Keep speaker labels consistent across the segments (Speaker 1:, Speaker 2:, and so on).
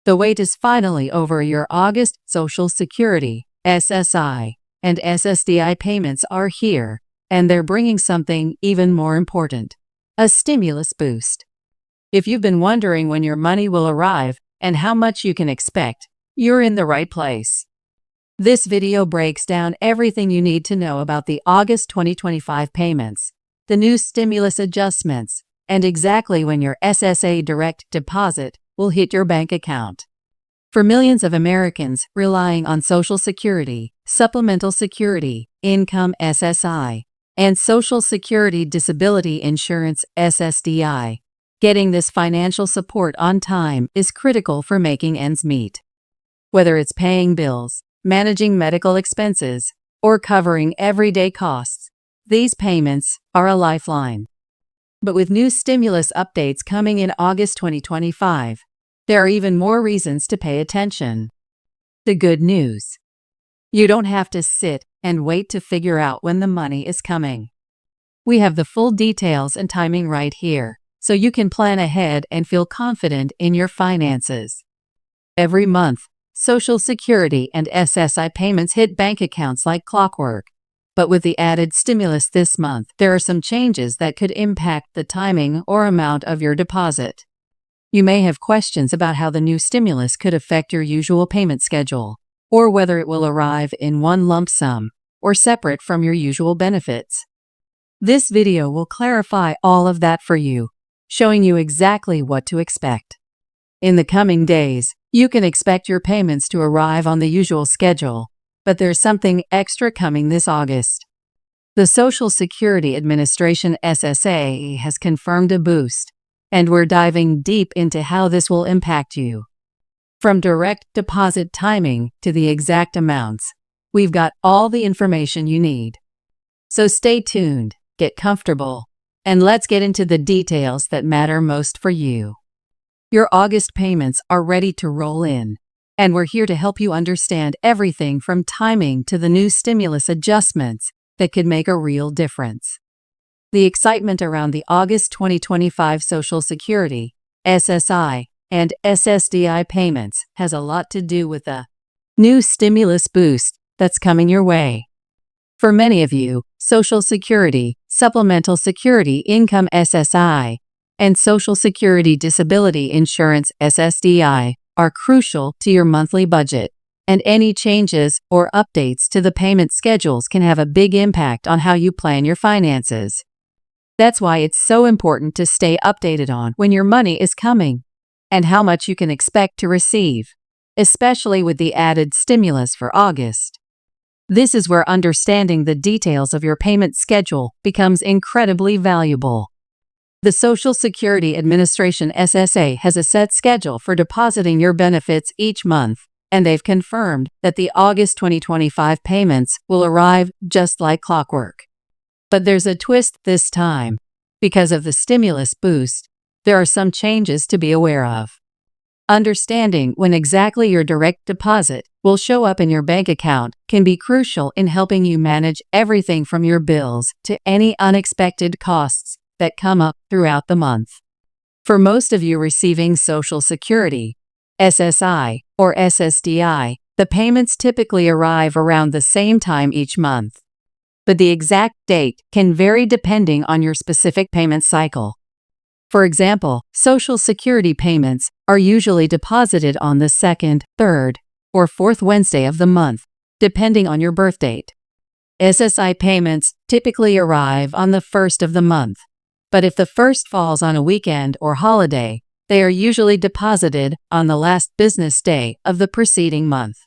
Speaker 1: The wait is finally over. Your August Social Security, SSI, and SSDI payments are here, and they're bringing something even more important: a stimulus boost. If you've been wondering when your money will arrive and how much you can expect, you're in the right place. This video breaks down everything you need to know about the August 2025 payments, the new stimulus adjustments, and exactly when your SSA direct deposit will hit your bank account. For millions of Americans relying on Social Security, Supplemental Security Income SSI, and Social Security Disability Insurance SSDI, getting this financial support on time is critical for making ends meet. Whether it's paying bills, managing medical expenses, or covering everyday costs, these payments are a lifeline. But with new stimulus updates coming in August 2025, there are even more reasons to pay attention. The good news: you don't have to sit and wait to figure out when the money is coming. We have the full details and timing right here, so you can plan ahead and feel confident in your finances. Every month, Social Security and SSI payments hit bank accounts like clockwork. But with the added stimulus this month, there are some changes that could impact the timing or amount of your deposit. You may have questions about how the new stimulus could affect your usual payment schedule, or whether it will arrive in one lump sum or separate from your usual benefits. This video will clarify all of that for you, showing you exactly what to expect. In the coming days, you can expect your payments to arrive on the usual schedule, but there's something extra coming this August. The Social Security Administration SSA has confirmed a boost, and we're diving deep into how this will impact you. From direct deposit timing to the exact amounts, we've got all the information you need. So stay tuned, get comfortable, and let's get into the details that matter most for you. Your August payments are ready to roll in, and we're here to help you understand everything from timing to the new stimulus adjustments that could make a real difference. The excitement around the August 2025 Social Security, SSI, and SSDI payments has a lot to do with the new stimulus boost that's coming your way. For many of you, Social Security, Supplemental Security Income SSI, and Social Security Disability Insurance SSDI are crucial to your monthly budget, and any changes or updates to the payment schedules can have a big impact on how you plan your finances. That's why it's so important to stay updated on when your money is coming and how much you can expect to receive, especially with the added stimulus for August. This is where understanding the details of your payment schedule becomes incredibly valuable. The Social Security Administration SSA has a set schedule for depositing your benefits each month, and they've confirmed that the August 2025 payments will arrive just like clockwork. But there's a twist this time. Because of the stimulus boost, there are some changes to be aware of. Understanding when exactly your direct deposit will show up in your bank account can be crucial in helping you manage everything from your bills to any unexpected costs that come up throughout the month. For most of you receiving Social Security, SSI, or SSDI, the payments typically arrive around the same time each month. But the exact date can vary depending on your specific payment cycle. For example, Social Security payments are usually deposited on the second, third, or fourth Wednesday of the month, depending on your birth date. SSI payments typically arrive on the first of the month, but if the first falls on a weekend or holiday, they are usually deposited on the last business day of the preceding month.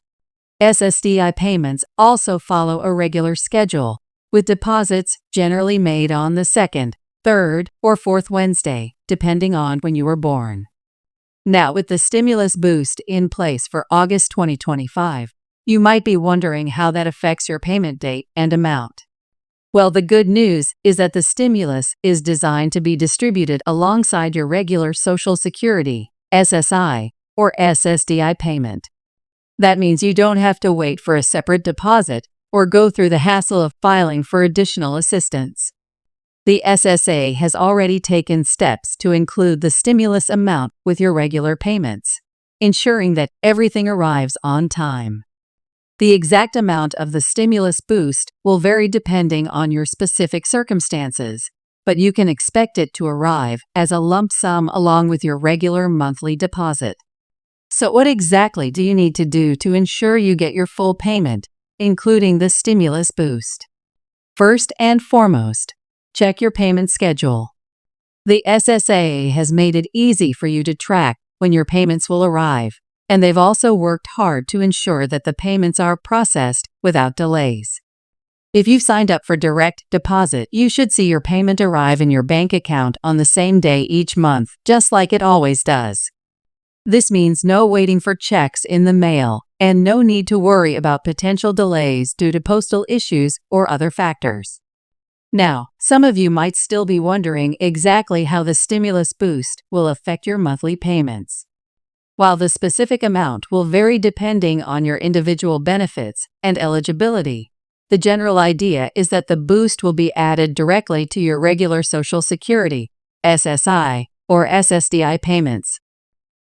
Speaker 1: SSDI payments also follow a regular schedule, with deposits generally made on the second, third, or fourth Wednesday, depending on when you were born. Now, with the stimulus boost in place for August 2025, you might be wondering how that affects your payment date and amount. Well, the good news is that the stimulus is designed to be distributed alongside your regular Social Security, SSI, or SSDI payment. That means you don't have to wait for a separate deposit or go through the hassle of filing for additional assistance. The SSA has already taken steps to include the stimulus amount with your regular payments. ensuring that everything arrives on time. The exact amount of the stimulus boost will vary depending on your specific circumstances, but you can expect it to arrive as a lump sum along with your regular monthly deposit. So what exactly do you need to do to ensure you get your full payment, including the stimulus boost? First and foremost, check your payment schedule. The SSA has made it easy for you to track when your payments will arrive, and they've also worked hard to ensure that the payments are processed without delays. If you've signed up for direct deposit, you should see your payment arrive in your bank account on the same day each month, just like it always does. This means no waiting for checks in the mail and no need to worry about potential delays due to postal issues or other factors. Now, some of you might still be wondering exactly how the stimulus boost will affect your monthly payments. While the specific amount will vary depending on your individual benefits and eligibility, the general idea is that the boost will be added directly to your regular Social Security, SSI, or SSDI payments.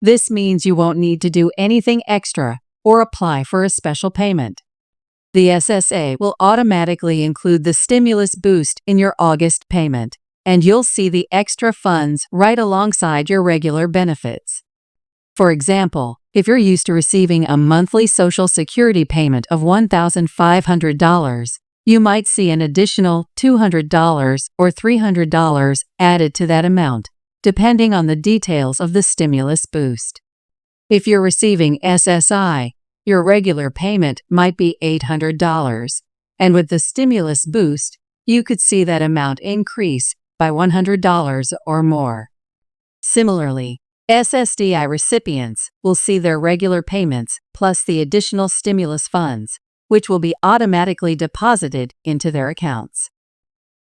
Speaker 1: This means you won't need to do anything extra or apply for a special payment. The SSA will automatically include the stimulus boost in your August payment, and you'll see the extra funds right alongside your regular benefits. For example, if you're used to receiving a monthly Social Security payment of $1,500, you might see an additional $200 or $300 added to that amount, depending on the details of the stimulus boost. If you're receiving SSI, your regular payment might be $800, and with the stimulus boost, you could see that amount increase by $100 or more. Similarly, SSDI recipients will see their regular payments plus the additional stimulus funds, which will be automatically deposited into their accounts.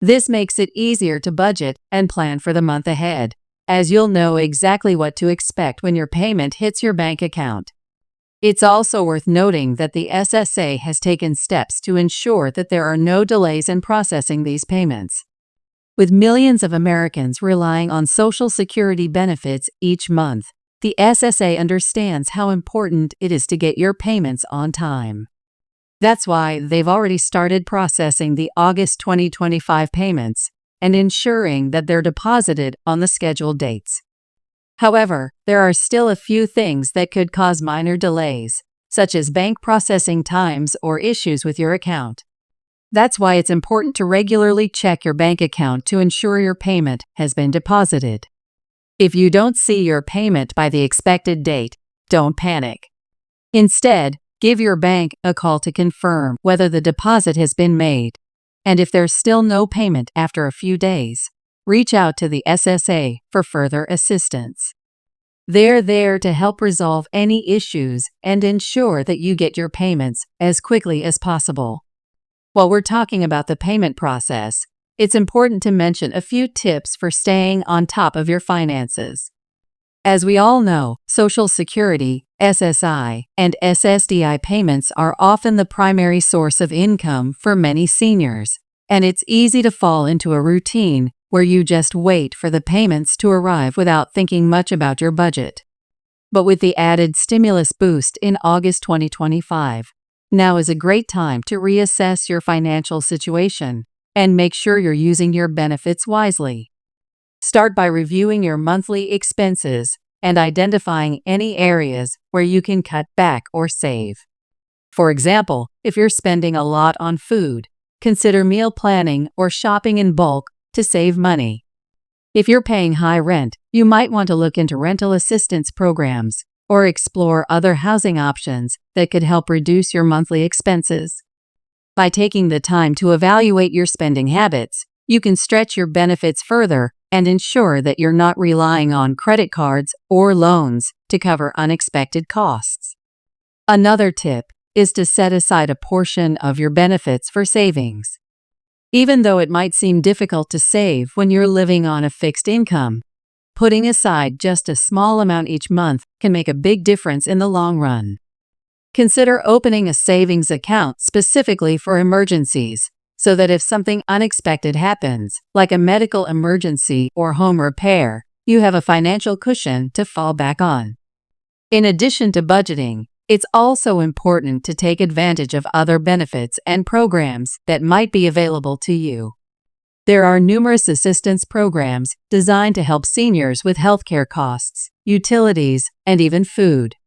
Speaker 1: This makes it easier to budget and plan for the month ahead, as you'll know exactly what to expect when your payment hits your bank account. It's also worth noting that the SSA has taken steps to ensure that there are no delays in processing these payments. With millions of Americans relying on Social Security benefits each month, the SSA understands how important it is to get your payments on time. That's why they've already started processing the August 2025 payments and ensuring that they're deposited on the scheduled dates. However, there are still a few things that could cause minor delays, such as bank processing times or issues with your account. That's why it's important to regularly check your bank account to ensure your payment has been deposited. If you don't see your payment by the expected date, don't panic. Instead, give your bank a call to confirm whether the deposit has been made. And if there's still no payment after a few days, reach out to the SSA for further assistance. They're there to help resolve any issues and ensure that you get your payments as quickly as possible. While we're talking about the payment process, it's important to mention a few tips for staying on top of your finances. As we all know, Social Security, SSI, and SSDI payments are often the primary source of income for many seniors, and it's easy to fall into a routine where you just wait for the payments to arrive without thinking much about your budget. But with the added stimulus boost in August 2025, now is a great time to reassess your financial situation and make sure you're using your benefits wisely. Start by reviewing your monthly expenses and identifying any areas where you can cut back or save. For example, if you're spending a lot on food, consider meal planning or shopping in bulk to save money. If you're paying high rent, you might want to look into rental assistance programs or explore other housing options that could help reduce your monthly expenses. By taking the time to evaluate your spending habits, you can stretch your benefits further and ensure that you're not relying on credit cards or loans to cover unexpected costs. Another tip is to set aside a portion of your benefits for savings. Even though it might seem difficult to save when you're living on a fixed income, putting aside just a small amount each month can make a big difference in the long run. Consider opening a savings account specifically for emergencies, so that if something unexpected happens, like a medical emergency or home repair, you have a financial cushion to fall back on. In addition to budgeting, it's also important to take advantage of other benefits and programs that might be available to you. There are numerous assistance programs designed to help seniors with healthcare costs, utilities, and even food.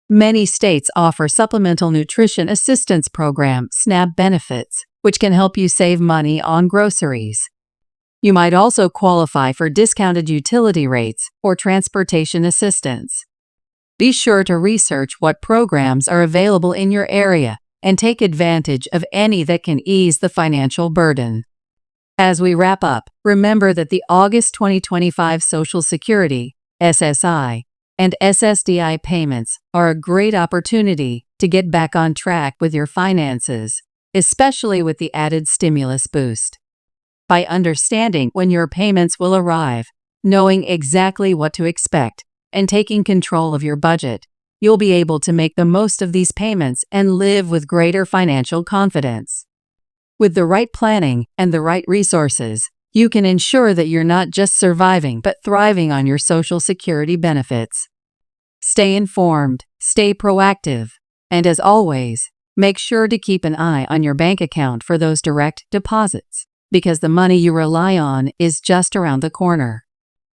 Speaker 1: Many states offer Supplemental Nutrition Assistance Program (SNAP) benefits, which can help you save money on groceries. You might also qualify for discounted utility rates or transportation assistance. Be sure to research what programs are available in your area and take advantage of any that can ease the financial burden. As we wrap up, remember that the August 2025 Social Security, SSI, and SSDI payments are a great opportunity to get back on track with your finances, especially with the added stimulus boost. By understanding when your payments will arrive, knowing exactly what to expect, and taking control of your budget, you'll be able to make the most of these payments and live with greater financial confidence. With the right planning and the right resources, you can ensure that you're not just surviving but thriving on your Social Security benefits. Stay informed, stay proactive, and as always, make sure to keep an eye on your bank account for those direct deposits, because the money you rely on is just around the corner.